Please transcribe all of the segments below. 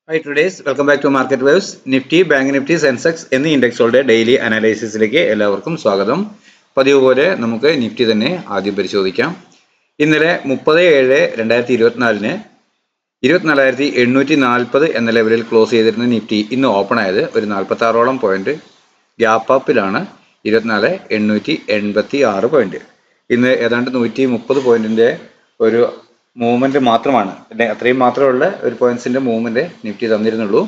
Hi traders, welcome back to Market Waves. Nifty, Bank Nifty, Sensex എന്നീ ഇൻഡെക്സുകളുടെ daily അനാലിസിസിലേക്ക് എല്ലാവർക്കും സ്വാഗതം. പതിവ് പോലെ നമുക്ക് നിഫ്റ്റി തന്നെ ആദ്യം പരിശോധിക്കാം. ഇന്നലെ 30/7/2024 24,840 എന്ന ലെവലിൽ ക്ലോസ് ചെയ്തിരുന്ന നിഫ്റ്റി ഇന്ന് ഓപ്പൺ ആയത് ഒരു 46ഓളം പോയിന്റ് ഗ്യാപ്പ് അപ്പിലാണ്. 24,886 പോയിന്റ്. ഇന്ന് ഏതാണ്ട് 130 പോയിന്റിന്റെ ഒരു മൂവ്മെന്റ് മാത്രമാണ്, അത്രയും മാത്രമുള്ള ഒരു പോയിന്റ്സിന്റെ മൂവ്മെന്റ് നിഫ്റ്റി തന്നിരുന്നുള്ളൂ.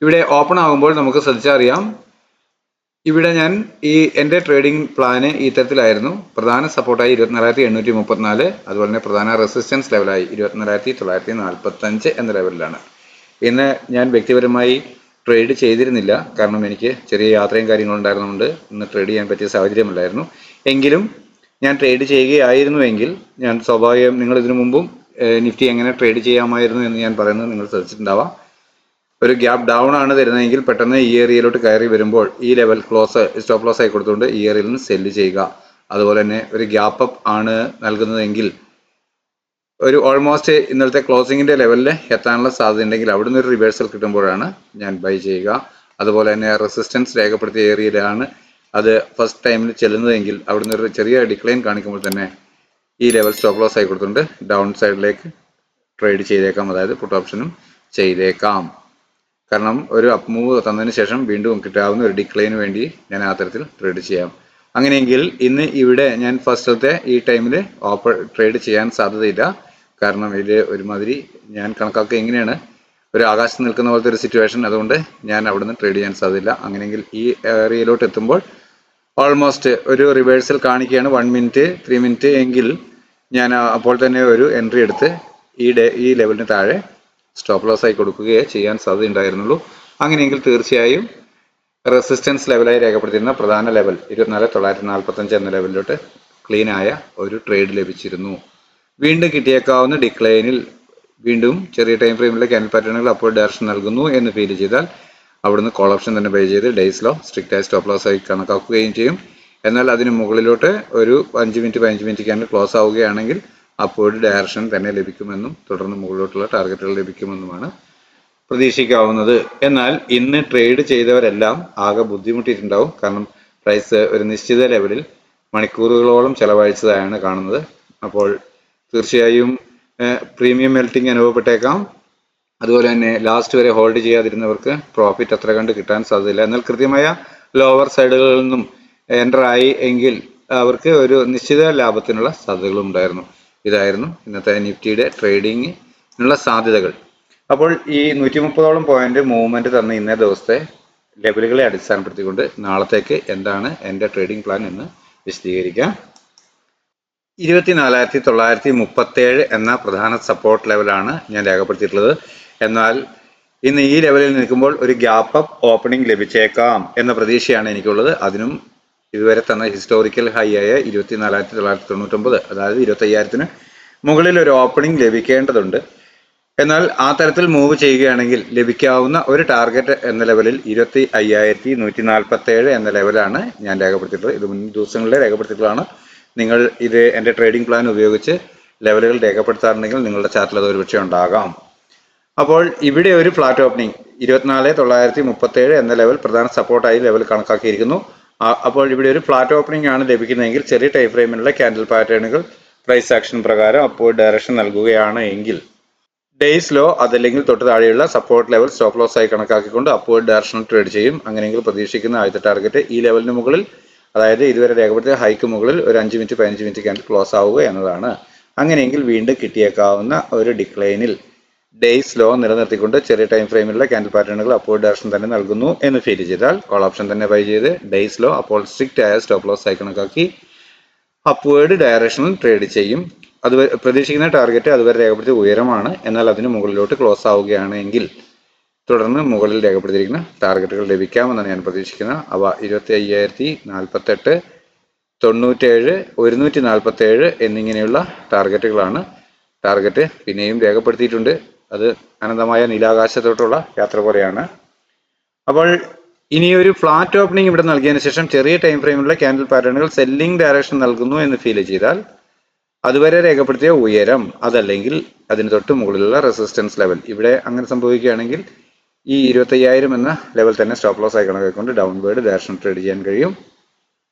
ഇവിടെ ഓപ്പൺ ആകുമ്പോൾ നമുക്ക് ശ്രദ്ധിച്ചറിയാം, ഇവിടെ ഞാൻ എൻ്റെ ട്രേഡിംഗ് പ്ലാന് ഈ തരത്തിലായിരുന്നു. പ്രധാന സപ്പോർട്ടായി 24,834, അതുപോലെ തന്നെ പ്രധാന റെസിസ്റ്റൻസ് ലെവലായി 24,945 എന്ന ലെവലിലാണ്. ഇന്ന് ഞാൻ വ്യക്തിപരമായി ട്രേഡ് ചെയ്തിരുന്നില്ല, കാരണം എനിക്ക് ചെറിയ യാത്രയും കാര്യങ്ങളും ഉണ്ടായിരുന്നുകൊണ്ട് ഇന്ന് ട്രേഡ് ചെയ്യാൻ പറ്റിയ സാഹചര്യമല്ലായിരുന്നു. എങ്കിലും ഞാൻ ട്രേഡ് ചെയ്യുകയായിരുന്നുവെങ്കിൽ ഞാൻ സ്വാഭാവികം, നിങ്ങൾ ഇതിനു മുമ്പും നിഫ്റ്റി എങ്ങനെ ട്രേഡ് ചെയ്യാമായിരുന്നു എന്ന് ഞാൻ പറയുന്നത് നിങ്ങൾ ശ്രദ്ധിച്ചിട്ടുണ്ടാവാം. ഒരു ഗ്യാപ്പ് ഡൗൺ ആണ് തരുന്നതെങ്കിൽ പെട്ടെന്ന് ഈ ഏരിയയിലോട്ട് കയറി വരുമ്പോൾ ഈ ലെവൽ സ്റ്റോപ്പ് ലോസ് ആയി കൊടുത്തുകൊണ്ട് ഈ ഏരിയയിൽ നിന്ന് സെല്ല് ചെയ്യുക. അതുപോലെ തന്നെ ഒരു ഗ്യാപ്പ് അപ്പ് ആണ് നൽകുന്നതെങ്കിൽ ഒരു ഓൾമോസ്റ്റ് ഇന്നലത്തെ ക്ലോസിങ്ങിന്റെ ലെവലിൽ എത്താനുള്ള സാധ്യത ഉണ്ടെങ്കിൽ അവിടുന്ന് ഒരു റിവേഴ്സൽ കിട്ടുമ്പോഴാണ് ഞാൻ ബൈ ചെയ്യുക. അതുപോലെ തന്നെ റെസിസ്റ്റൻസ് രേഖപ്പെടുത്തിയ ഏരിയയിലാണ് അത് ഫസ്റ്റ് ടൈമിൽ ചെല്ലുന്നതെങ്കിൽ അവിടുന്ന് ഒരു ചെറിയ ഡിക്ലൈൻ കാണിക്കുമ്പോൾ തന്നെ ഈ ലെവൽ സ്റ്റോപ്പ് ലോസ് ആയി കൊടുത്തുകൊണ്ട് ഡൗൺ സൈഡിലേക്ക് ട്രേഡ് ചെയ്തേക്കാം, അതായത് പുട്ട് ഓപ്ഷനും ചെയ്തേക്കാം. കാരണം ഒരു അപ്പ് മൂവ് തന്നതിന് ശേഷം വീണ്ടും കിട്ടാവുന്ന ഒരു ഡിക്ലൈന് വേണ്ടി ഞാൻ ആ തരത്തിൽ ട്രേഡ് ചെയ്യാം. അങ്ങനെയെങ്കിൽ ഇന്ന് ഇവിടെ ഞാൻ ഫസ്റ്റത്തെ ഈ ടൈമിൽ ട്രേഡ് ചെയ്യാൻ സാധ്യതയില്ല. കാരണം ഇത് ഒരുമാതിരി ഞാൻ കണക്കാക്കുക എങ്ങനെയാണ്, ഒരു ആകാശത്ത് നിൽക്കുന്ന പോലത്തെ ഒരു സിറ്റുവേഷൻ. അതുകൊണ്ട് ഞാൻ അവിടുന്ന് ട്രേഡ് ചെയ്യാൻ സാധ്യതയില്ല. അങ്ങനെയെങ്കിൽ ഈ ഏരിയയിലോട്ട് എത്തുമ്പോൾ ഓൾമോസ്റ്റ് ഒരു റിവേഴ്സൽ കാണിക്കുകയാണ് 1 മിനിറ്റ് 3 മിനിറ്റ് എങ്കിൽ ഞാൻ അപ്പോൾ തന്നെ ഒരു എൻട്രി എടുത്ത് ഈ ലെവലിന് താഴെ സ്റ്റോപ്പ് ലോസ് ആയി കൊടുക്കുകയേ ചെയ്യാൻ സാധ്യത ഉണ്ടായിരുന്നുള്ളൂ. അങ്ങനെയെങ്കിൽ തീർച്ചയായും റെസിസ്റ്റൻസ് ലെവലായി രേഖപ്പെടുത്തിയിരുന്ന പ്രധാന ലെവൽ 24,945 എന്ന ലെവലിലോട്ട് ക്ലീൻ ആയ ഒരു ട്രേഡ് ലഭിച്ചിരുന്നു. വീണ്ടും കിട്ടിയേക്കാവുന്ന ഡിക്ലൈനിൽ വീണ്ടും ചെറിയ ടൈം ഫ്രെയിമിലെ ക്യാൻഡിൽ പാറ്റേണുകൾ അപ്പോൾ ഡയറക്ഷൻ നൽകുന്നു എന്ന് ഫീൽ ചെയ്താൽ അവിടുന്ന് കോൾ ഓപ്ഷൻ തന്നെ ബൈ ചെയ്ത് ഡേയ്സ് ലോ സ്ട്രിക്റ്റ് ആയി സ്റ്റോപ്പ് ലോസ് ആയി കണക്കാക്കുകയും ചെയ്യും. എന്നാൽ അതിന് മുകളിലോട്ട് ഒരു 5 മിനിറ്റ് 15 മിനിറ്റ് ക്യാൻഡിൽ ക്ലോസ് ആവുകയാണെങ്കിൽ അപ്പോൾ ഡയറക്ഷൻ തന്നെ ലഭിക്കുമെന്നും തുടർന്ന് മുകളിലോട്ടുള്ള ടാർഗറ്റുകൾ ലഭിക്കുമെന്നുമാണ് പ്രതീക്ഷിക്കാവുന്നത്. എന്നാൽ ഇന്ന് ട്രേഡ് ചെയ്തവരെല്ലാം ആകെ ബുദ്ധിമുട്ടിയിട്ടുണ്ടാവും. കാരണം പ്രൈസ് ഒരു നിശ്ചിത ലെവലിൽ മണിക്കൂറുകളോളം ചെലവഴിച്ചതായാണ് കാണുന്നത്. അപ്പോൾ തീർച്ചയായും പ്രീമിയം മെൽറ്റിംഗ് അനുഭവപ്പെട്ടേക്കാം. അതുപോലെ തന്നെ ലാസ്റ്റ് വരെ ഹോൾഡ് ചെയ്യാതിരുന്നവർക്ക് പ്രോഫിറ്റ് അത്ര കണ്ട് കിട്ടാൻ സാധ്യതയില്ല. എന്നാൽ കൃത്യമായ ലോവർ സൈഡുകളിൽ നിന്നും എൻ്റർ ആയി എങ്കിൽ അവർക്ക് ഒരു നിശ്ചിത ലാഭത്തിനുള്ള സാധ്യതകളും ഉണ്ടായിരുന്നു. ഇതായിരുന്നു ഇന്നത്തെ നിഫ്റ്റിയുടെ ട്രേഡിങ്ങിനുള്ള സാധ്യതകൾ. അപ്പോൾ ഈ 130ഓളം പോയിന്റ് മൂവ്മെന്റ് തന്ന ഇന്നേ ദിവസത്തെ ലെവലുകളെ അടിസ്ഥാനപ്പെടുത്തിക്കൊണ്ട് നാളത്തേക്ക് എന്താണ് എൻ്റെ ട്രേഡിംഗ് പ്ലാൻ എന്ന് വിശദീകരിക്കാം. 24,937 എന്ന പ്രധാന സപ്പോർട്ട് ലെവലാണ് ഞാൻ രേഖപ്പെടുത്തിയിട്ടുള്ളത്. എന്നാൽ ഇന്ന് ഈ ലെവലിൽ നിൽക്കുമ്പോൾ ഒരു ഗ്യാപ്പ് അപ്പ് ഓപ്പണിംഗ് ലഭിച്ചേക്കാം എന്ന പ്രതീക്ഷയാണ് എനിക്കുള്ളത്. അതിനും ഇതുവരെ തന്ന ഹിസ്റ്റോറിക്കൽ ഹൈ ആയ 24,999, അതായത് 25,000-ന് മുകളിൽ ഒരു ഓപ്പണിംഗ് ലഭിക്കേണ്ടതുണ്ട്. എന്നാൽ ആ തരത്തിൽ മൂവ് ചെയ്യുകയാണെങ്കിൽ ലഭിക്കാവുന്ന ഒരു ടാർഗറ്റ് എന്ന ലെവലിൽ 25,147 എന്ന ലെവലാണ് ഞാൻ രേഖപ്പെടുത്തിയിട്ടുള്ളത്. ഇത് മുൻ ദിവസങ്ങളിലെ രേഖപ്പെടുത്തിയിട്ടുള്ളതാണ്. നിങ്ങൾ ഇത് എൻ്റെ ട്രേഡിംഗ് പ്ലാൻ ഉപയോഗിച്ച് ലെവലുകൾ രേഖപ്പെടുത്താറുണ്ടെങ്കിൽ നിങ്ങളുടെ ചാർട്ടിൽ അത് ഒരു പക്ഷേ ഉണ്ടാകാം. അപ്പോൾ ഇവിടെ ഒരു ഫ്ലാറ്റ് ഓപ്പണിംഗ് 24,937 എന്ന ലെവൽ പ്രധാന സപ്പോർട്ടായി ലെവൽ കണക്കാക്കിയിരിക്കുന്നു. അപ്പോൾ ഇവിടെ ഒരു ഫ്ലാറ്റ് ഓപ്പണിംഗ് ആണ് ലഭിക്കുന്നതെങ്കിൽ ചെറിയ ടൈം ഫ്രെയിമിലുള്ള ക്യാൻഡിൽ പാറ്റേണുകൾ പ്രൈസ് ആക്ഷൻ പ്രകാരം അപ്പോൾ ഡയറക്ഷൻ നൽകുകയാണ് എങ്കിൽ ഡേയ്സ് ലോ അതല്ലെങ്കിൽ തൊട്ട് താഴെയുള്ള സപ്പോർട്ട് ലെവൽ സ്റ്റോപ്പ് ലോസ് ആയി കണക്കാക്കിക്കൊണ്ട് അപ്വേർഡ് ഡയറക്ഷണൽ ട്രേഡ് ചെയ്യും. അങ്ങനെയെങ്കിൽ പ്രതീക്ഷിക്കുന്ന ആദ്യത്തെ ടാർഗറ്റ് ഈ ലെവലിന് മുകളിൽ, അതായത് ഇതുവരെ രേഖപ്പെടുത്തിയ ഹൈക്ക് മുകളിൽ ഒരു 5 മിനിറ്റ് 15 മിനിറ്റ് ക്യാൻഡിൽ ക്ലോസ് ആവുക എന്നതാണ്. അങ്ങനെയെങ്കിൽ വീണ്ടും കിട്ടിയേക്കാവുന്ന ഒരു ഡിക്ലൈനിൽ ഡേയ്സ് ലോ നിലനിർത്തിക്കൊണ്ട് ചെറിയ ടൈം ഫ്രെയിമിലുള്ള ക്യാൻഡിൽ പാറ്റേണുകൾ അപ്വേർഡ് ഡയറക്ഷൻ തന്നെ നൽകുന്നു എന്ന് ഫീൽ ചെയ്താൽ കോൾ ഓപ്ഷൻ തന്നെ ബൈ ചെയ്ത് ഡേയ്സ് ലോ അപ്പോൾ സ്ട്രിക്റ്റ് ആയ സ്റ്റോപ്പ് ലോസ് ആയി കണക്കാക്കി അപ്വേർഡ് ഡയറക്ഷനിൽ ട്രേഡ് ചെയ്യും. അത് പ്രതീക്ഷിക്കുന്ന ടാർഗറ്റ് അതുവരെ രേഖപ്പെടുത്തിയ ഉയരമാണ്. എന്നാൽ അതിന് മുകളിലോട്ട് ക്ലോസ് ആവുകയാണെങ്കിൽ തുടർന്ന് മുകളിൽ രേഖപ്പെടുത്തിയിരിക്കുന്ന ടാർഗറ്റുകൾ ലഭിക്കാമെന്നാണ് ഞാൻ പ്രതീക്ഷിക്കുന്നത്. അവ 25,048, 97, 147 എന്നിങ്ങനെയുള്ള ടാർഗറ്റുകളാണ്. ടാർഗറ്റ് പിന്നെയും രേഖപ്പെടുത്തിയിട്ടുണ്ട്. അത് അനന്തമായ നീലാകാശത്തോട്ടുള്ള യാത്ര പോലെയാണ്. അപ്പോൾ ഇനി ഒരു ഫ്ലാറ്റ് ഓപ്പണിംഗ് ഇവിടെ നൽകിയതിനു ശേഷം ചെറിയ ടൈം ഫ്രെയിമിലുള്ള ക്യാൻഡിൽ പാറ്റേണുകൾ സെല്ലിംഗ് ഡയറക്ഷൻ നൽകുന്നു എന്ന് ഫീൽ ചെയ്താൽ അതുവരെ രേഖപ്പെടുത്തിയ ഉയരം അതല്ലെങ്കിൽ അതിന് തൊട്ട് മുകളിലുള്ള റെസിസ്റ്റൻസ് ലെവൽ. ഇവിടെ അങ്ങനെ സംഭവിക്കുകയാണെങ്കിൽ ഈ 25,000 എന്ന ലെവൽ തന്നെ സ്റ്റോപ്പ് ലോസ് ആയി കണക്കാക്കിക്കൊണ്ട് ഡൗൺവേർഡ് ഡയറക്ഷൻ ട്രേഡ് ചെയ്യാൻ കഴിയും.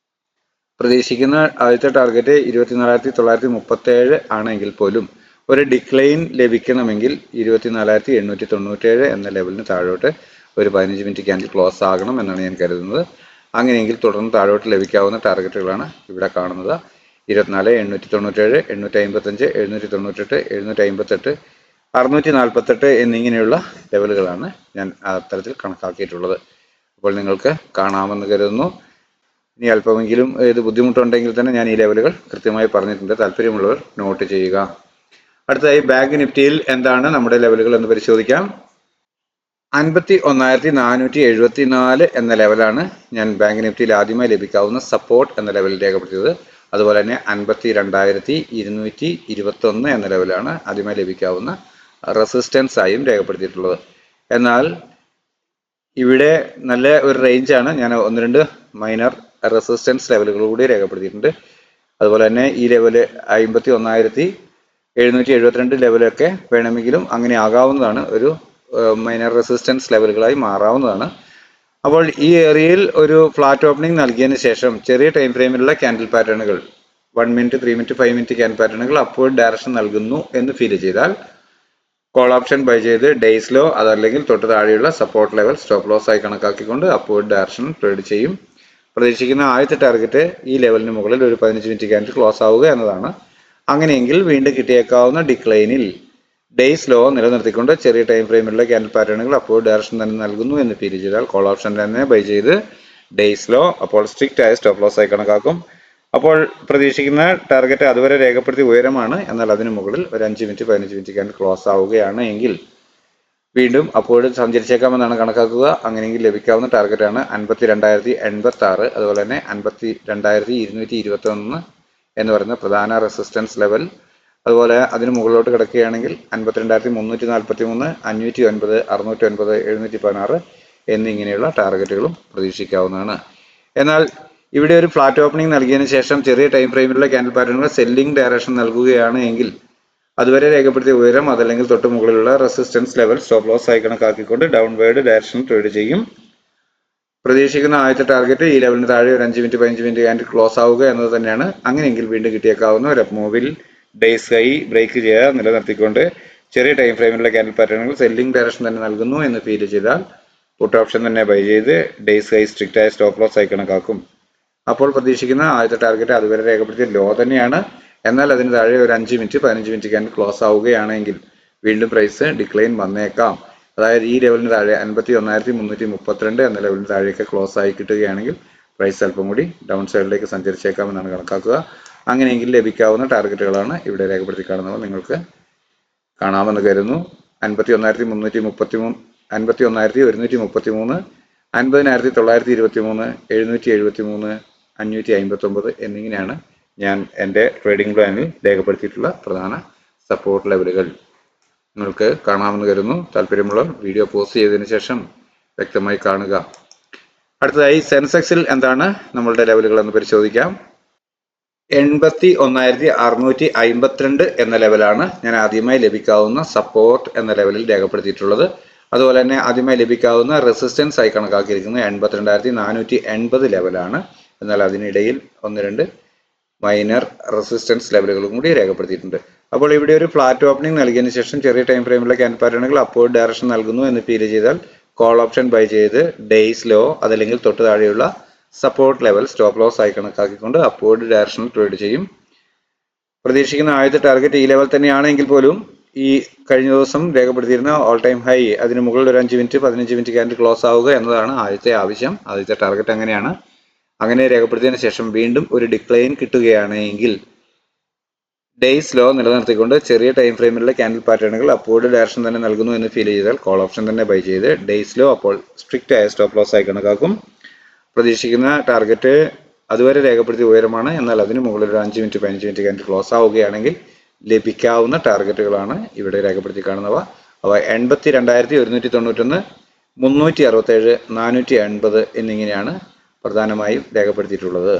പ്രതീക്ഷിക്കുന്ന ആദ്യത്തെ ടാർഗറ്റ് 24,937 ആണെങ്കിൽ പോലും ഒരു ഡിക്ലൈൻ ലഭിക്കണമെങ്കിൽ 24,897 എന്ന ലെവലിന് താഴോട്ട് ഒരു 15 മിനിറ്റ് ക്യാൻഡിൽ ക്ലോസ് ആകണം എന്നാണ് ഞാൻ കരുതുന്നത്. അങ്ങനെയെങ്കിൽ തുടർന്ന് താഴോട്ട് ലഭിക്കാവുന്ന ടാർഗറ്റുകളാണ് ഇവിടെ കാണുന്നത്. 24,897, 855, 798, 758, 648 എന്നിങ്ങനെയുള്ള ലെവലുകളാണ് ഞാൻ അത്തരത്തിൽ കണക്കാക്കിയിട്ടുള്ളത്. അപ്പോൾ നിങ്ങൾക്ക് കാണാമെന്ന് കരുതുന്നു. ഇനി അല്പമെങ്കിലും ഇത് ബുദ്ധിമുട്ടുണ്ടെങ്കിൽ തന്നെ ഞാൻ ഈ ലെവലുകൾ കൃത്യമായി പറഞ്ഞിട്ടുണ്ട്. താല്പര്യമുള്ളവർ നോട്ട് ചെയ്യുക. അടുത്തതായി ബാങ്ക് നിഫ്റ്റിയിൽ എന്താണ് നമ്മുടെ ലെവലുകൾ എന്ന് പരിശോധിക്കാം. 51,474 എന്ന ലെവലാണ് ഞാൻ ബാങ്ക് നിഫ്റ്റിയിൽ ആദ്യമായി ലഭിക്കാവുന്ന സപ്പോർട്ട് എന്ന ലെവലിൽ രേഖപ്പെടുത്തിയത്. അതുപോലെ തന്നെ 52,221 എന്ന ലെവലാണ് ആദ്യമായി ലഭിക്കാവുന്ന റെസിസ്റ്റൻസ് ആയും രേഖപ്പെടുത്തിയിട്ടുള്ളത്. എന്നാൽ ഇവിടെ നല്ല ഒരു റേഞ്ചാണ്. ഞാൻ 1-2 മൈനർ റെസിസ്റ്റൻസ് ലെവലുകൾ കൂടി രേഖപ്പെടുത്തിയിട്ടുണ്ട്. അതുപോലെ തന്നെ ഈ ലെവല് 51,772 ലെവലൊക്കെ വേണമെങ്കിലും അങ്ങനെ ആകാവുന്നതാണ്. ഒരു മൈനർ റെസിസ്റ്റൻസ് ലെവലുകളായി മാറാവുന്നതാണ്. അപ്പോൾ ഈ ഏരിയയിൽ ഒരു ഫ്ലാറ്റ് ഓപ്പണിംഗ് നൽകിയതിന് ശേഷം ചെറിയ ടൈം ഫ്രെയിമിലുള്ള ക്യാൻഡിൽ പാറ്റേണുകൾ 1 മിനിറ്റ്, 3 മിനിറ്റ്, 5 മിനിറ്റ് ക്യാൻഡിൽ പാറ്റേണുകൾ അപ്വേർഡ് ഡയറക്ഷൻ നൽകുന്നു എന്ന് ഫീൽ ചെയ്താൽ കോൾ ഓപ്ഷൻ ബൈ ചെയ്ത് ഡേയ്സിലോ അതല്ലെങ്കിൽ തൊട്ട് താഴെയുള്ള സപ്പോർട്ട് ലെവൽ സ്റ്റോപ്പ് ലോസ് ആയി കണക്കാക്കിക്കൊണ്ട് അപ്വേർഡ് ഡയറക്ഷൻ ട്രേഡ് ചെയ്യും. പ്രതീക്ഷിക്കുന്ന ആദ്യത്തെ ടാർഗറ്റ് ഈ ലെവലിന് മുകളിൽ ഒരു 15 മിനിറ്റ് ക്യാൻഡിൽ ക്ലോസ് ആവുക എന്നതാണ്. അങ്ങനെയെങ്കിൽ വീണ്ടും കിട്ടിയേക്കാവുന്ന ഡിക്ലൈനിൽ ഡേയ്സ് ലോ നിലനിർത്തിക്കൊണ്ട് ചെറിയ ടൈം ഫ്രെയിമിലുള്ള ക്യാൻഡിൽ പാറ്റേണുകൾ അപ്വേർഡ് ഡയറക്ഷൻ തന്നെ നൽകുന്നു എന്ന് ഫീൽ ചെയ്താൽ കോൾ ഓപ്ഷൻ തന്നെ ബൈ ചെയ്ത് ഡേയ്സ് ലോ അപ്പോൾ സ്ട്രിക്റ്റ് ആയ സ്റ്റോപ്പ് ലോസ് ആയി കണക്കാക്കും. അപ്പോൾ പ്രതീക്ഷിക്കുന്ന ടാർഗറ്റ് അതുവരെ രേഖപ്പെടുത്തിയ ഉയരമാണ്. എന്നാൽ അതിന് മുകളിൽ ഒരു 5 മിനിറ്റ് 15 മിനിറ്റ് ക്യാൻഡിൽ ക്ലോസ് ആവുകയാണ് എങ്കിൽ വീണ്ടും അപ്പോൾ സഞ്ചരിച്ചേക്കാമെന്നാണ് കണക്കാക്കുക. അങ്ങനെയെങ്കിൽ ലഭിക്കാവുന്ന ടാർഗറ്റാണ് 52,086, അതുപോലെ തന്നെ 52,221 എന്ന് പറയുന്ന പ്രധാന റെസിസ്റ്റൻസ് ലെവൽ. അതുപോലെ അതിന് മുകളിലോട്ട് കിടക്കുകയാണെങ്കിൽ 52,343, 509, 609, 716 എന്നിങ്ങനെയുള്ള ടാർഗറ്റുകളും പ്രതീക്ഷിക്കാവുന്നതാണ്. എന്നാൽ ഇവിടെ ഒരു ഫ്ലാറ്റ് ഓപ്പണിംഗ് നൽകിയതിനു ശേഷം ചെറിയ ടൈം ഫ്രെയിമിലുള്ള ക്യാൻഡിൽ പാറ്റേണുകൾ സെല്ലിംഗ് ഡയറക്ഷൻ നൽകുകയാണ് എങ്കിൽ അതുവരെ രേഖപ്പെടുത്തിയ ഉയരം അതല്ലെങ്കിൽ തൊട്ട് മുകളിലുള്ള റെസിസ്റ്റൻസ് ലെവൽ സ്റ്റോപ്പ് ലോസ് ആയി കണക്കാക്കിക്കൊണ്ട് ഡൗൺവേർഡ് ഡയറക്ഷൻ ട്രേഡ് ചെയ്യും. പ്രതീക്ഷിക്കുന്ന ആദ്യത്തെ ടാർഗറ്റ് ഈ ലെവലിന് താഴെ ഒരു 5 മിനിറ്റ് 15 മിനിറ്റ് ക്യാൻഡിൽ ക്ലോസ് ആവുക എന്നത് തന്നെയാണ്. അങ്ങനെയെങ്കിൽ വീണ്ടും കിട്ടിയേക്കാവുന്ന ഒരു അപ്പ് മൂവിൽ ഡേയ്സ് ഹൈ ബ്രേക്ക് ചെയ്യുക നിലനിർത്തിക്കൊണ്ട് ചെറിയ ടൈം ഫ്രെയിമിലുള്ള ക്യാൻഡിൽ പാറ്റേണുകൾ സെല്ലിംഗ് ഡയറക്ഷൻ തന്നെ നൽകുന്നു എന്ന് ഫീൽ ചെയ്താൽ പുട്ട് ഓപ്ഷൻ തന്നെ ബൈ ചെയ്ത് ഡേയ്സ് ഹൈ സ്ട്രിക്റ്റ് ആയ സ്റ്റോപ്പ് ലോസ് ആയി കണക്കാക്കും. അപ്പോൾ പ്രതീക്ഷിക്കുന്ന ആദ്യത്തെ ടാർഗറ്റ് അതുവരെ രേഖപ്പെടുത്തിയ ലോ തന്നെയാണ്. എന്നാൽ അതിന് താഴെ ഒരു 5 മിനിറ്റ് 15 മിനിറ്റ് ക്യാൻഡിൽ ക്ലോസ് ആവുകയാണെങ്കിൽ വീണ്ടും പ്രൈസ് ഡിക്ലൈൻ വന്നേക്കാം. അതായത് ഈ ലെവലിന് താഴെ 51,332 എന്ന ലെവലിന് താഴെയൊക്കെ ക്ലോസ് ആയി കിട്ടുകയാണെങ്കിൽ പ്രൈസ് അല്പം കൂടി ഡൗൺ സൈഡിലേക്ക് സഞ്ചരിച്ചേക്കാം എന്നാണ് കണക്കാക്കുക. അങ്ങനെയെങ്കിൽ ലഭിക്കാവുന്ന ടാർഗറ്റുകളാണ് ഇവിടെ രേഖപ്പെടുത്തി കാണുന്നവ നിങ്ങൾക്ക് കാണാമെന്ന് കരുതുന്നു. 51,333, 51,133, 50,923, 773, 559 എന്നിങ്ങനെയാണ് ഞാൻ എൻ്റെ ട്രേഡിംഗ് പ്ലാനിൽ രേഖപ്പെടുത്തിയിട്ടുള്ള പ്രധാന സപ്പോർട്ട് ലെവലുകൾ. നിങ്ങൾക്ക് കാണാമെന്ന് കരുതുന്നു. താല്പര്യമുള്ളവർ വീഡിയോ പോസ്റ്റ് ചെയ്തതിനു ശേഷം വ്യക്തമായി കാണുക. അടുത്തതായി സെൻസെക്സിൽ എന്താണ് നമ്മളുടെ ലെവലുകൾ എന്ന് പരിശോധിക്കാം. 81,652 എന്ന ലെവലാണ് ഞാൻ ആദ്യമായി ലഭിക്കാവുന്ന സപ്പോർട്ട് എന്ന ലെവലിൽ രേഖപ്പെടുത്തിയിട്ടുള്ളത്. അതുപോലെ തന്നെ ആദ്യമായി ലഭിക്കാവുന്ന റെസിസ്റ്റൻസ് ആയി കണക്കാക്കിയിരിക്കുന്നത് 82,480 ലെവലാണ്. എന്നാൽ അതിനിടയിൽ 1-2 മൈനർ റെസിസ്റ്റൻസ് ലെവലുകളും കൂടി രേഖപ്പെടുത്തിയിട്ടുണ്ട്. അപ്പോൾ ഇവിടെ ഒരു ഫ്ലാറ്റ് ഓപ്പണിംഗ് നൽകിയതിനു ശേഷം ചെറിയ ടൈം ഫ്രെയിമിലുള്ള ക്യാൻഡിൽ പാറ്റേണുകൾ അപ്വേർഡ് ഡയറക്ഷൻ നൽകുന്നു എന്ന് ഫീൽ ചെയ്താൽ കോൾ ഓപ്ഷൻ ബൈ ചെയ്ത് ഡേയ്സ് ലോ അതല്ലെങ്കിൽ തൊട്ട് താഴെയുള്ള സപ്പോർട്ട് ലെവൽ സ്റ്റോപ്പ് ലോസ് ആയി കണക്കാക്കിക്കൊണ്ട് അപ്വേർഡ് ഡയറക്ഷനിൽ ട്രേഡ് ചെയ്യും. പ്രതീക്ഷിക്കുന്ന ആദ്യത്തെ ടാർഗറ്റ് ഈ ലെവൽ തന്നെയാണെങ്കിൽ പോലും ഈ കഴിഞ്ഞ ദിവസം രേഖപ്പെടുത്തിയിരുന്ന ഓൾ ടൈം ഹൈ അതിന് മുകളിൽ ഒരു 5 മിനിറ്റ് 15 മിനിറ്റ് ക്യാൻഡിൽ ക്ലോസ് ആവുക എന്നതാണ് ആദ്യത്തെ ആവശ്യം. ആദ്യത്തെ ടാർഗറ്റ് അങ്ങനെയാണ്. അങ്ങനെ രേഖപ്പെടുത്തിയതിനു ശേഷം വീണ്ടും ഒരു ഡിക്ലൈൻ കിട്ടുകയാണെങ്കിൽ ഡേയ്സ് ലോ നിലനിർത്തിക്കൊണ്ട് ചെറിയ ടൈം ഫ്രെയിമിലുള്ള ക്യാൻഡിൽ പാറ്റേണുകൾ അപ്വേർഡ് ഡയറക്ഷൻ തന്നെ നൽകുന്നു എന്ന് ഫീൽ ചെയ്താൽ കോൾ ഓപ്ഷൻ തന്നെ ബൈ ചെയ്ത് ഡേയ്സ് ലോ അപ്പോൾ സ്ട്രിക്റ്റ് ആയ സ്റ്റോപ്പ് ലോസ് ആയി കണക്കാക്കും. പ്രതീക്ഷിക്കുന്ന ടാർഗറ്റ് അതുവരെ രേഖപ്പെടുത്തിയ ഉയരമാണ്. എന്നാൽ അതിന് മുകളിൽ ഒരു 5 മിനിറ്റ് 15 മിനിറ്റ് ക്യാൻഡിൽ ക്ലോസ് ആവുകയാണെങ്കിൽ ലഭിക്കാവുന്ന ടാർഗറ്റുകളാണ് ഇവിടെ രേഖപ്പെടുത്തി കാണുന്നവ. അവ 82,191, 367, 480 എന്നിങ്ങനെയാണ് പ്രധാനമായും രേഖപ്പെടുത്തിയിട്ടുള്ളത്.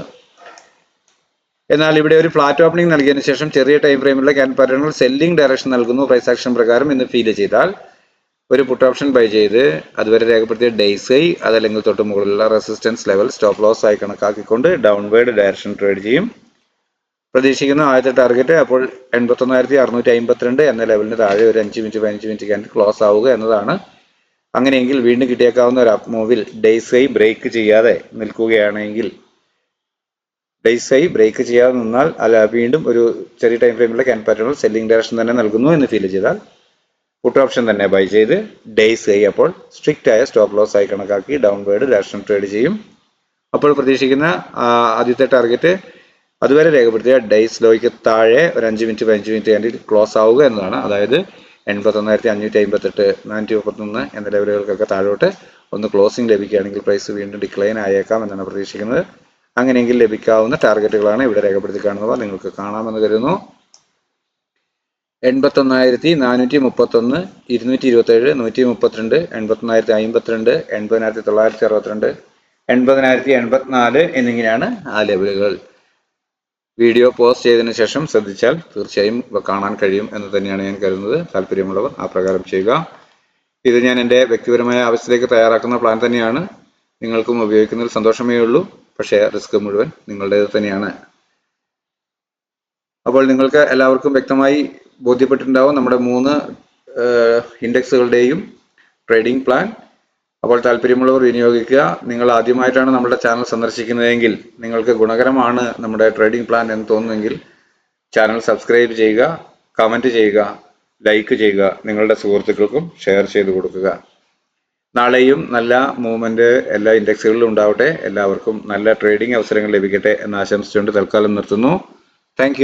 എന്നാൽ ഇവിടെ ഒരു ഫ്ലാറ്റ് ഓപ്പണിംഗ് നൽകിയതിനു ശേഷം ചെറിയ ടൈം ഫ്രെയിമിലുള്ള ക്യാൻഡിൽ പാറ്റേണുകൾ സെല്ലിംഗ് ഡയറക്ഷൻ നൽകുന്നു. പ്രൈസ് ആക്ഷൻ പ്രകാരം ഇന്ന് ഫീൽ ചെയ്താൽ ഒരു പുട്ട് ഓപ്ഷൻ ബൈ ചെയ്ത് അതുവരെ രേഖപ്പെടുത്തിയ ഡേയ്സ് അതല്ലെങ്കിൽ തൊട്ട് മുകളിലുള്ള റെസിസ്റ്റൻസ് ലെവൽ സ്റ്റോപ്പ് ലോസ് ആയി കണക്കാക്കിക്കൊണ്ട് ഡൗൺവേർഡ് ഡയറക്ഷൻ ട്രേഡ് ചെയ്യും. പ്രതീക്ഷിക്കുന്ന ആദ്യത്തെ ടാർഗറ്റ് അപ്പോൾ 81,652 എന്ന ലെവലിന് താഴെ ഒരു 5 മിനിറ്റ് 15 മിനിറ്റ് ക്യാൻഡിൽ ക്ലോസ് ആവുക എന്നതാണ്. അങ്ങനെയെങ്കിൽ വീണ്ടും കിട്ടിയേക്കാവുന്ന ഒരു അപ്പ് മൂവിൽ ഡേയ്സ് ബ്രേക്ക് ചെയ്യാതെ നിൽക്കുകയാണെങ്കിൽ ബ്രേക്ക് ചെയ്യാതെ നിന്നാൽ അല്ല വീണ്ടും ഒരു ചെറിയ ടൈം ഫ്രെയിമിലുള്ള ക്യാൻഡിൽ പാറ്റേണുകൾ സെല്ലിംഗ് ഡയറക്ഷൻ തന്നെ നൽകുന്നു എന്ന് ഫീൽ ചെയ്താൽ പുട്ട് ഓപ്ഷൻ തന്നെ ബൈ ചെയ്ത് ഡേയ്സ് അപ്പോൾ സ്ട്രിക്റ്റ് ആയ സ്റ്റോപ്പ് ലോസ് ആയി കണക്കാക്കി ഡൗൺവേർഡ് ഡയറക്ഷൻ ട്രേഡ് ചെയ്യും. അപ്പോൾ പ്രതീക്ഷിക്കുന്ന ആദ്യത്തെ ടാർഗറ്റ് അതുവരെ രേഖപ്പെടുത്തിയ ഡേയ്സ് ലോയ്ക്ക് താഴെ ഒരു 5 മിനിറ്റ് 15 മിനിറ്റ് ക്യാൻഡിൽ ക്ലോസ് ആവുക എന്നതാണ്. അതായത് 81,558 431 എന്ന ലെവലുകൾക്കൊക്കെ താഴോട്ട് ഒന്ന് ക്ലോസിംഗ് ലഭിക്കുകയാണെങ്കിൽ പ്രൈസ് വീണ്ടും ഡിക്ലൈൻ ആയേക്കാം എന്നാണ് പ്രതീക്ഷിക്കുന്നത്. അങ്ങനെയെങ്കിൽ ലഭിക്കാവുന്ന ടാർഗറ്റുകളാണ് ഇവിടെ രേഖപ്പെടുത്തി കാണുന്നവ. നിങ്ങൾക്ക് കാണാമെന്ന് കരുതുന്നു. 81,431 227 132 81,052 80,962 80,084 എന്നിങ്ങനെയാണ് ആ ലെവലുകൾ. വീഡിയോ പോസ്റ്റ് ചെയ്തതിനു ശേഷം ശ്രദ്ധിച്ചാൽ തീർച്ചയായും കാണാൻ കഴിയും എന്ന് തന്നെയാണ് ഞാൻ കരുതുന്നത്. താല്പര്യമുള്ളവർ ആ പ്രകാരം ചെയ്യുക. ഇത് ഞാൻ എൻ്റെ വ്യക്തിപരമായ ആവശ്യത്തിലേക്ക് തയ്യാറാക്കുന്ന പ്ലാൻ തന്നെയാണ്. നിങ്ങൾക്കും ഉപയോഗിക്കുന്നതിൽ സന്തോഷമേ ഉള്ളൂ. പക്ഷേ റിസ്ക് മുഴുവൻ നിങ്ങളുടേത് തന്നെയാണ്. അപ്പോൾ നിങ്ങൾക്ക് എല്ലാവർക്കും വ്യക്തമായി ബോധ്യപ്പെട്ടിട്ടുണ്ടാവും നമ്മുടെ 3 ഇൻഡെക്സുകളുടെയും ട്രേഡിംഗ് പ്ലാൻ. അപ്പോൾ താല്പര്യമുള്ളവർ വിനിയോഗിക്കുക. നിങ്ങൾ ആദ്യമായിട്ടാണ് നമ്മുടെ ചാനൽ സന്ദർശിക്കുന്നതെങ്കിൽ നിങ്ങൾക്ക് ഗുണകരമാണ് നമ്മുടെ ട്രേഡിംഗ് പ്ലാൻ എന്ന് തോന്നുമെങ്കിൽ ചാനൽ സബ്സ്ക്രൈബ് ചെയ്യുക, കമൻറ്റ് ചെയ്യുക, ലൈക്ക് ചെയ്യുക, നിങ്ങളുടെ സുഹൃത്തുക്കൾക്കും ഷെയർ ചെയ്ത് കൊടുക്കുക. നാളെയും നല്ല മൂവ്മെന്റ് എല്ലാ ഇൻഡെക്സുകളിലും ഉണ്ടാവട്ടെ. എല്ലാവർക്കും നല്ല ട്രേഡിംഗ് അവസരങ്ങൾ ലഭിക്കട്ടെ എന്ന് ആശംസിച്ചുകൊണ്ട് തൽക്കാലം നിർത്തുന്നു. താങ്ക്